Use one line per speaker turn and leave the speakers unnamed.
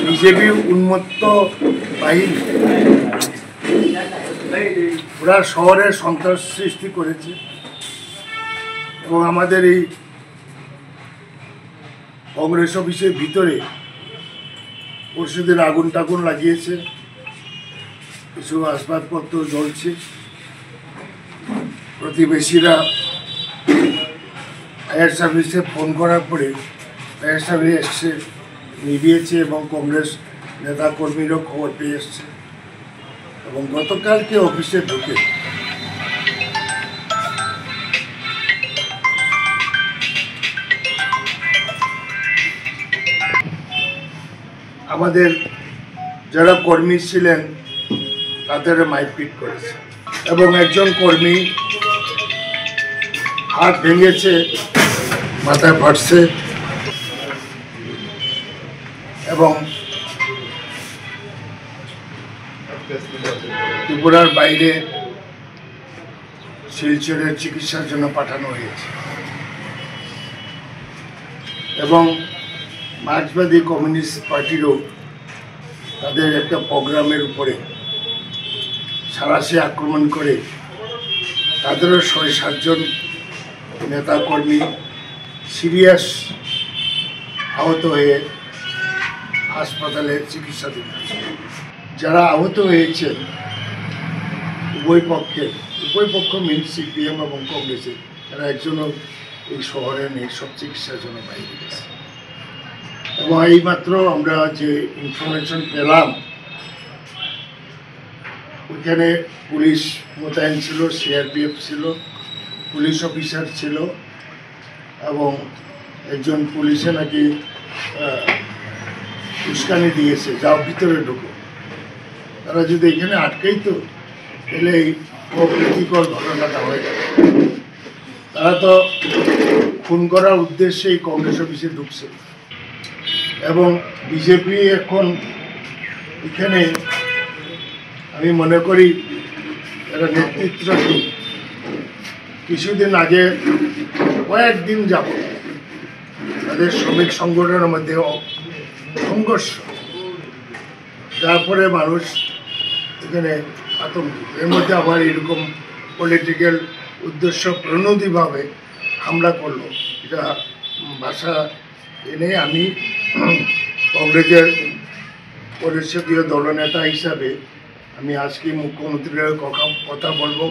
BJP উন্মত্ত বাহিনী ওরা শহরে সন্ত্রাস সৃষ্টি করেছে এবং আমাদের এই কংগ্রেস অফিসের ভিতরে পরশুদিন আগুন টাগুন লাগিয়েছে, কিছু আসবাবপত্র জ্বলছে। প্রতিবেশীরা ফায়ার সার্ভিসে ফোন করার পরে ফায়ার সার্ভিস এসছে, নিভিয়েছে এবং কংগ্রেস নেতা কর্মীরাও খবর পেয়ে এসছে এবং গতকালকে অফিসে ঢুকে আমাদের যারা কর্মী ছিলেন তাদের মারপিট করেছে এবং একজন কর্মী হাত ভেঙেছে, মাথায় ফাটছে এবং ত্রিপুরার বাইরে শিলচরের চিকিৎসার জন্য পাঠানো হয়েছে এবং মার্ক্সবাদী কমিউনিস্ট পার্টিরও তাদের একটা প্রোগ্রামের উপরে সাঁড়াশি আক্রমণ করে তাদেরও ৬-৭ জন নেতাকর্মী সিরিয়াস আহত হয়ে হাসপাতালে চিকিৎসাধীন আছে। যারা আহত হয়েছেন উভয় পক্ষ মিনস সিপিএম এবং কংগ্রেসের, তারা একজনও এই শহরে নেই, সব চিকিৎসার জন্য বাইরে গেছে এবং এইমাত্র আমরা যে ইনফরমেশন পেলাম ওইখানে পুলিশ মোতায়েন ছিল, সিআরপিএফ ছিল, পুলিশ অফিসার ছিল এবং একজন পুলিশে নাকি উস্কানি দিয়েছে, যাও ভিতরে ঢুকো। তারা যদি এখানে আটকেই তো তাহলে এই অপ্রীতিকর ঘটনাটা হয়ে যাবে। তারা তো খুন করার উদ্দেশ্যে এই কংগ্রেস অফিসে ঢুকছে এবং বিজেপি এখন এখানে আমি মনে করি এরা নেতৃত্বহীন। কিছুদিন আগে কয়েকদিন যাব তাদের শ্রমিক সংগঠনের মধ্যে সংঘর্ষ, তারপরে মানুষ এখানে আতঙ্কিত। এর মধ্যে আবার এরকম পলিটিক্যাল উদ্দেশ্য প্রণোদিতভাবে হামলা করলো, এটা ভাষা এনে আমি কংগ্রেসের পরিষদীয় দলনেতা হিসাবে আমি আজকে মুখ্যমন্ত্রীর কথা বলবো।